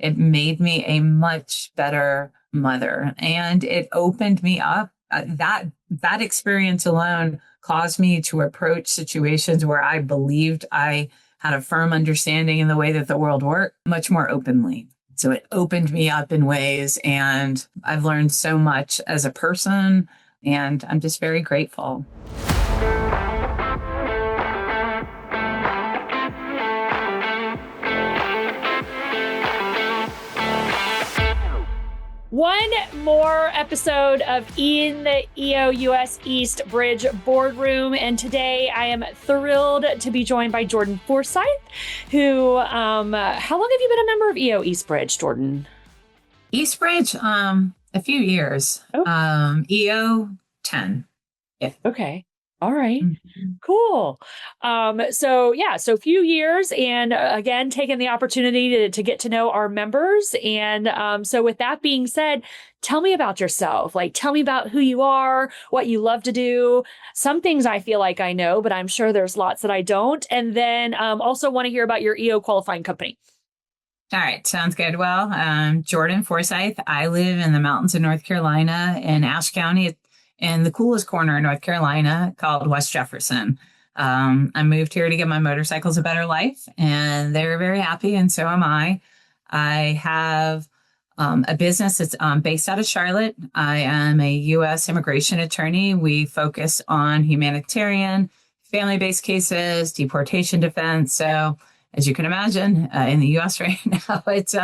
It made me a much better mother, and it opened me up. That experience alone caused me to approach situations where I believed I had a firm understanding in the way that the world worked much more openly. So it opened me up in ways, and I've learned so much as a person, and I'm just very grateful. One more episode of In the EO US East Bridge Boardroom. And today I am thrilled to be joined by Jordan Forsythe, who, how long have you been a member of EO East Bridge, Jordan? East Bridge, a few years. EO 10. Yeah. Okay. All right. Cool. So a few years, and again, taking the opportunity to get to know our members. And so with that being said, tell me about yourself. Like, tell me about who you are, what you love to do. Some things I feel like I know, but I'm sure there's lots that I don't. And then also want to hear about your EO qualifying company. All right. Sounds good. Well, Jordan Forsythe. I live in the mountains of North Carolina in Ashe County, in the coolest corner in North Carolina called West Jefferson. I moved here to give my motorcycles a better life, and they're very happy, and so am I. I have a business that's based out of Charlotte. I am a U.S. immigration attorney. We focus on humanitarian, family-based cases, deportation defense. So, as you can imagine, in the U.S. right now, it's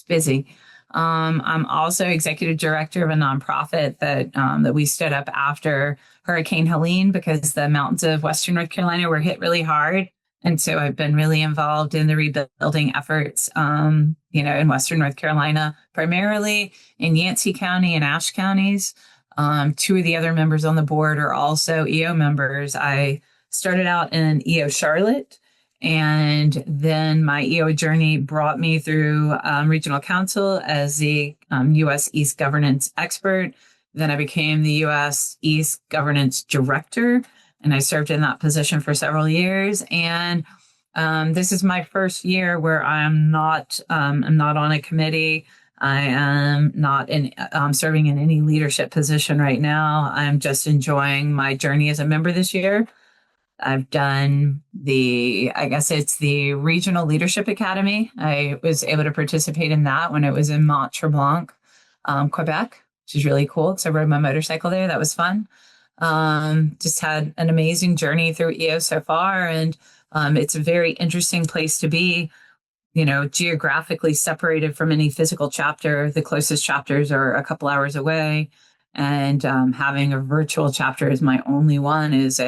busy. I'm also executive director of a nonprofit that we stood up after Hurricane Helene, because the mountains of Western North Carolina were hit really hard. And so I've been really involved in the rebuilding efforts, in Western North Carolina, primarily in Yancey County and Ashe counties. Two of the other members on the board are also EO members. I started out in EO Charlotte, and then my EO journey brought me through regional council as the U.S. East governance expert. Then I became the U.S. East governance director, and I served in that position for several years. And this is my first year where I'm not on a committee. I am not serving in any leadership position right now. I'm just enjoying my journey as a member this year. I've done it's the Regional Leadership Academy. I was able to participate in that when it was in Mont-Tremblant, Quebec, which is really cool because I rode my motorcycle there. That was fun. Just had an amazing journey through EO so far. And it's a very interesting place to be, geographically separated from any physical chapter. The closest chapters are a couple hours away. And having a virtual chapter as my only one is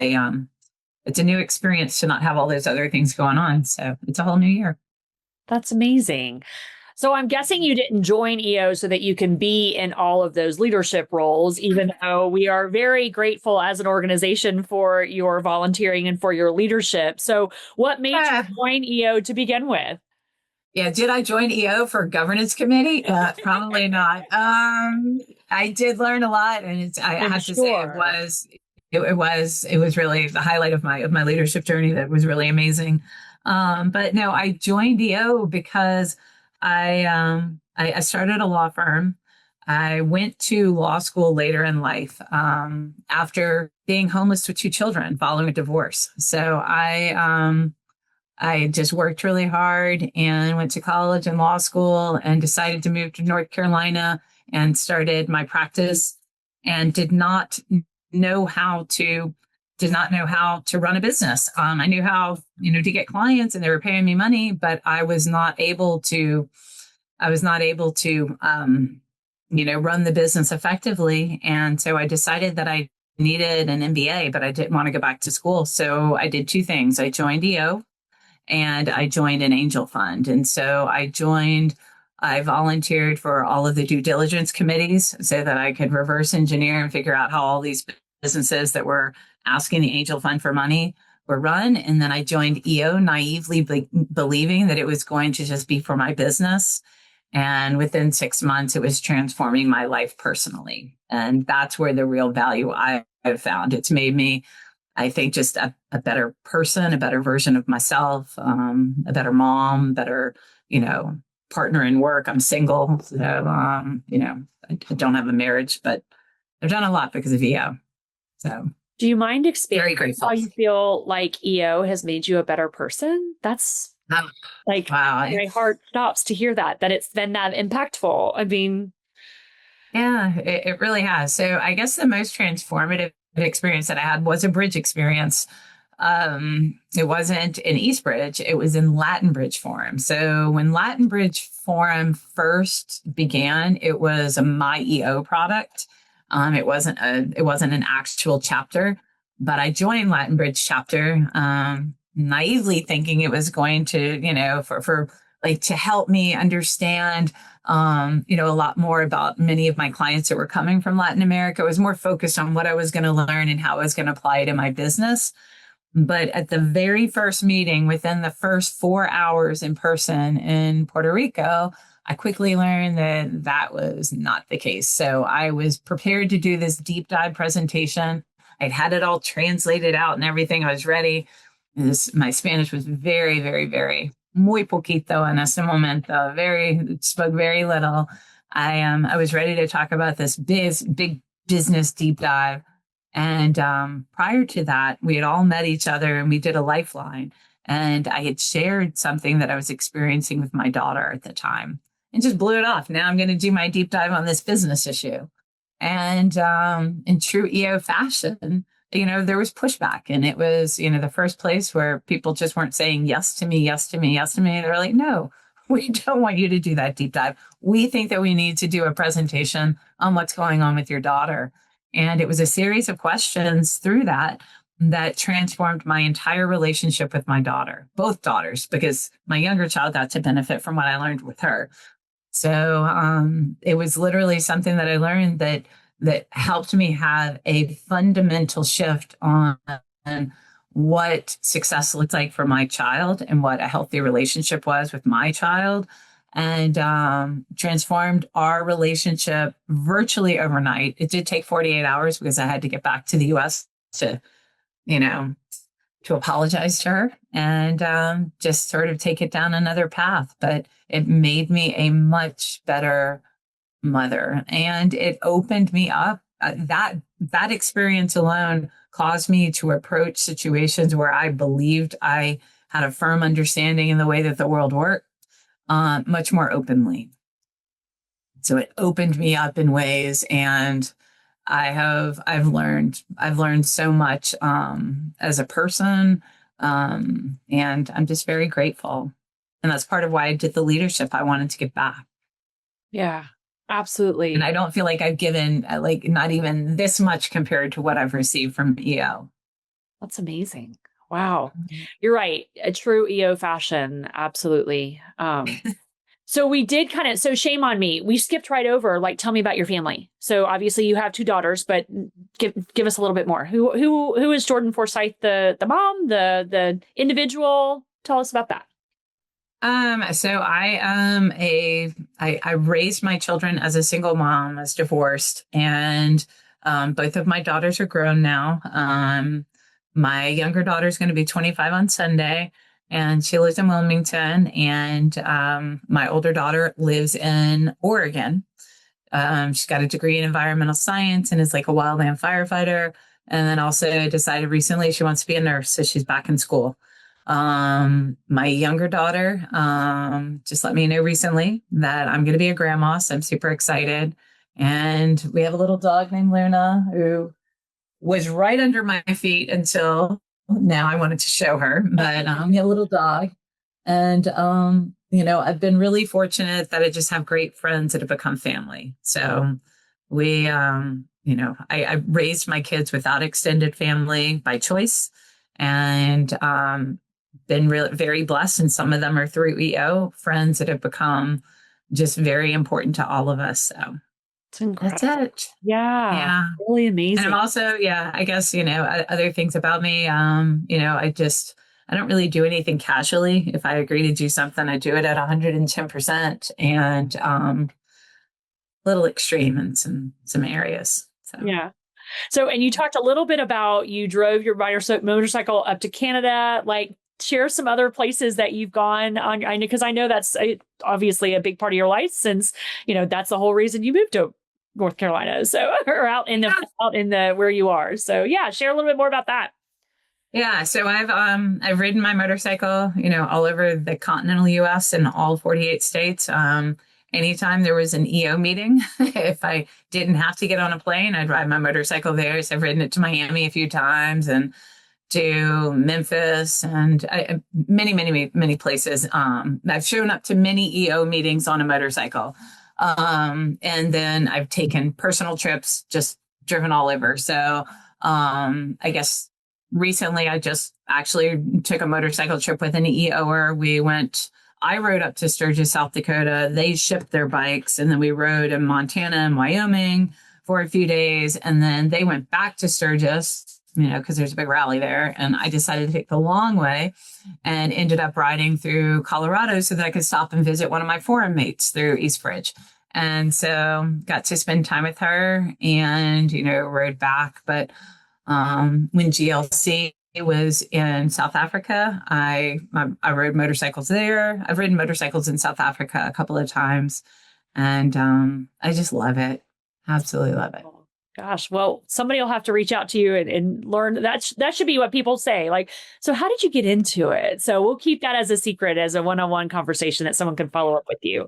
it's a new experience to not have all those other things going on. So it's a whole new year. That's amazing. So I'm guessing you didn't join EO so that you can be in all of those leadership roles, even though we are very grateful as an organization for your volunteering and for your leadership. So what made you join EO to begin with? Yeah, did I join EO for governance committee? Probably not. I did learn a lot, and I have to say it was really the highlight of my leadership journey. That was really amazing. But no, I joined EO because I started a law firm. I went to law school later in life after being homeless with two children following a divorce. So I just worked really hard and went to college and law school and decided to move to North Carolina and started my practice, and did not know how to run a business. I knew how, to get clients, and they were paying me money, but I was not able to run the business effectively. And so I decided that I needed an MBA, but I didn't want to go back to school. So I did two things. I joined EO and I joined an angel fund. And so I volunteered for all of the due diligence committees so that I could reverse engineer and figure out how all these businesses that were asking the angel fund for money were run. And then I joined EO naively believing that it was going to just be for my business. And within 6 months, it was transforming my life personally. And that's where the real value I've found. It's made me, I think, just a better person, a better version of myself, a better mom, better, partner in work. I'm single. So, I don't have a marriage, but I've done a lot because of EO. So Do you mind very expanding grateful. how you feel like EO has made you a better person? That's Um, like wow. my heart stops to hear that it's been that impactful. I mean, Yeah, it really has. So I guess the most transformative experience that I had was a bridge experience. It wasn't in East Bridge, it was in Latin Bridge Forum. So when Latin Bridge Forum first began, it was a My EO product. It wasn't an actual chapter, but I joined Latin Bridge chapter, naively thinking it was going to, for like to help me understand a lot more about many of my clients that were coming from Latin America. I was more focused on what I was going to learn and how I was going to apply it in my business. But at the very first meeting, within the first 4 hours in person in Puerto Rico, I quickly learned that that was not the case. So I was prepared to do this deep dive presentation. I'd had it all translated out and everything. I was ready. My Spanish was very, very, very muy poquito en ese momento. Spoke very little. I was ready to talk about this big business deep dive. And prior to that, we had all met each other and we did a lifeline. And I had shared something that I was experiencing with my daughter at the time and just blew it off. Now I'm going to do my deep dive on this business issue. And in true EO fashion, there was pushback. And it was, the first place where people just weren't saying yes to me, yes to me, yes to me. They were like, no, we don't want you to do that deep dive. We think that we need to do a presentation on what's going on with your daughter. And it was a series of questions through that transformed my entire relationship with my daughter, both daughters, because my younger child got to benefit from what I learned with her. So it was literally something that I learned that helped me have a fundamental shift on what success looked like for my child and what a healthy relationship was with my child, and transformed our relationship virtually overnight. It did take 48 hours because I had to get back to the US to, you know, to apologize to her and just sort of take it down another path. But it made me a much better mother, and it opened me up. That experience alone caused me to approach situations where I believed I had a firm understanding in the way that the world worked, much more openly. So it opened me up in ways, and I've learned so much as a person, and I'm just very grateful. And that's part of why I did the leadership. I wanted to give back. Yeah, absolutely. And I don't feel like I've given like not even this much compared to what I've received from EO. That's amazing. Wow. You're right. A true EO fashion. Absolutely. So we did so shame on me. We skipped right over, like, tell me about your family. So obviously you have two daughters, but give us a little bit more. Who is Jordan Forsythe, the mom, the individual? Tell us about that. So I raised my children as a single mom. I was divorced, and both of my daughters are grown now. My younger daughter is going to be 25 on Sunday, and she lives in Wilmington. And my older daughter lives in Oregon. She's got a degree in environmental science and is like a wildland firefighter. And then also decided recently she wants to be a nurse, so she's back in school. My younger daughter just let me know recently that I'm going to be a grandma, so I'm super excited. And we have a little dog named Luna who was right under my feet until now. I wanted to show her, but a little dog. And I've been really fortunate that I just have great friends that have become family. So we I raised my kids without extended family by choice, and been really very blessed. And some of them are through EO friends that have become just very important to all of us. So it's incredible. That's it. Yeah. Really amazing. And I'm also, I guess, other things about me, I don't really do anything casually. If I agree to do something, I do it at 110%, and a little extreme in some areas. So. Yeah. So, and you talked a little bit about you drove your motorcycle up to Canada. Like, share some other places that you've gone on. I know, because I know that's obviously a big part of your life, since, that's the whole reason you moved to North Carolina. So, or out in the where you are. So yeah, share a little bit more about that. Yeah, so I've ridden my motorcycle, all over the continental US and all 48 states. Anytime there was an EO meeting, if I didn't have to get on a plane, I'd ride my motorcycle there. So I've ridden it to Miami a few times and to Memphis and many, many, many places. I've shown up to many EO meetings on a motorcycle. And then I've taken personal trips, just driven all over. So I guess recently I just actually took a motorcycle trip with an EOer. I rode up to Sturgis, South Dakota. They shipped their bikes, and then we rode in Montana and Wyoming for a few days. And then they went back to Sturgis, because there's a big rally there. And I decided to take the long way and ended up riding through Colorado so that I could stop and visit one of my forum mates through Eastbridge. And so got to spend time with her and, rode back. But when GLC was in South Africa, I rode motorcycles there. I've ridden motorcycles in South Africa a couple of times, and I just love it. Absolutely love it. Oh, gosh, well, somebody will have to reach out to you and learn that. That should be what people say. Like, so how did you get into it? So we'll keep that as a secret, as a one-on-one conversation that someone can follow up with you.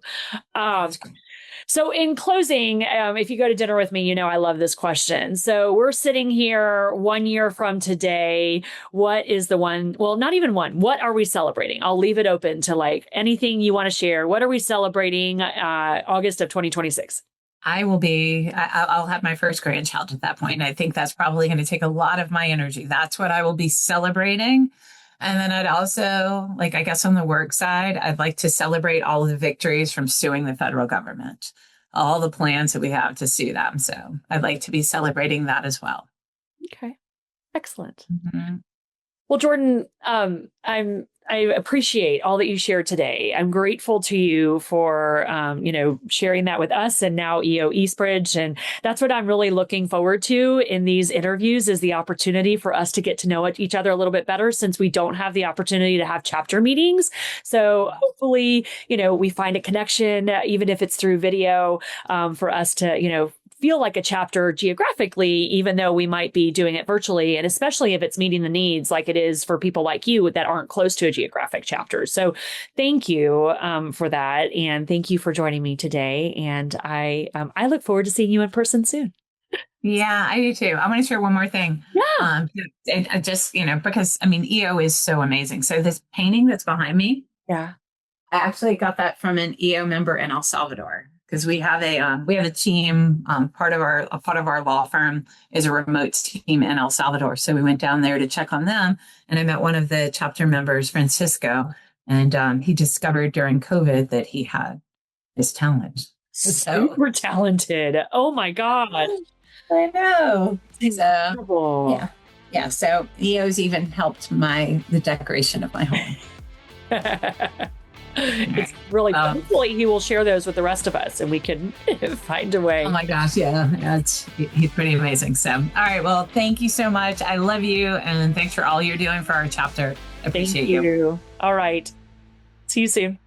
So in closing, if you go to dinner with me, I love this question. So we're sitting here 1 year from today. What is the one? Well, not even one. What are we celebrating? I'll leave it open to anything you want to share. What are we celebrating August of 2026? I'll have my first grandchild at that point. I think that's probably going to take a lot of my energy. That's what I will be celebrating. And then I'd also, I guess on the work side, I'd like to celebrate all of the victories from suing the federal government, all the plans that we have to sue them. So I'd like to be celebrating that as well. Okay. Excellent. Mm-hmm. Well, Jordan, I appreciate all that you shared today. I'm grateful to you for, sharing that with us and now EO Eastbridge. And that's what I'm really looking forward to in these interviews, is the opportunity for us to get to know each other a little bit better, since we don't have the opportunity to have chapter meetings. So hopefully, we find a connection, even if it's through video, for us to, feel like a chapter geographically, even though we might be doing it virtually, and especially if it's meeting the needs like it is for people like you that aren't close to a geographic chapter. So thank you for that. And thank you for joining me today. And I look forward to seeing you in person soon. Yeah, I do too. I want to share one more thing. Yeah. And I just, because EO is so amazing. So this painting that's behind me. Yeah. I actually got that from an EO member in El Salvador. Because we have a team. Part of our law firm is a remote team in El Salvador, so we went down there to check on them. And I met one of the chapter members, Francisco, and he discovered during COVID that he had this talent. Super talented! Oh my God! I know. So yeah. So EO's even helped the decoration of my home. It's really hopefully he will share those with the rest of us and we can find a way. Oh my gosh, yeah. He's pretty amazing. So, all right, well, thank you so much. I love you, and thanks for all you're doing for our chapter. I appreciate you. All right. See you soon.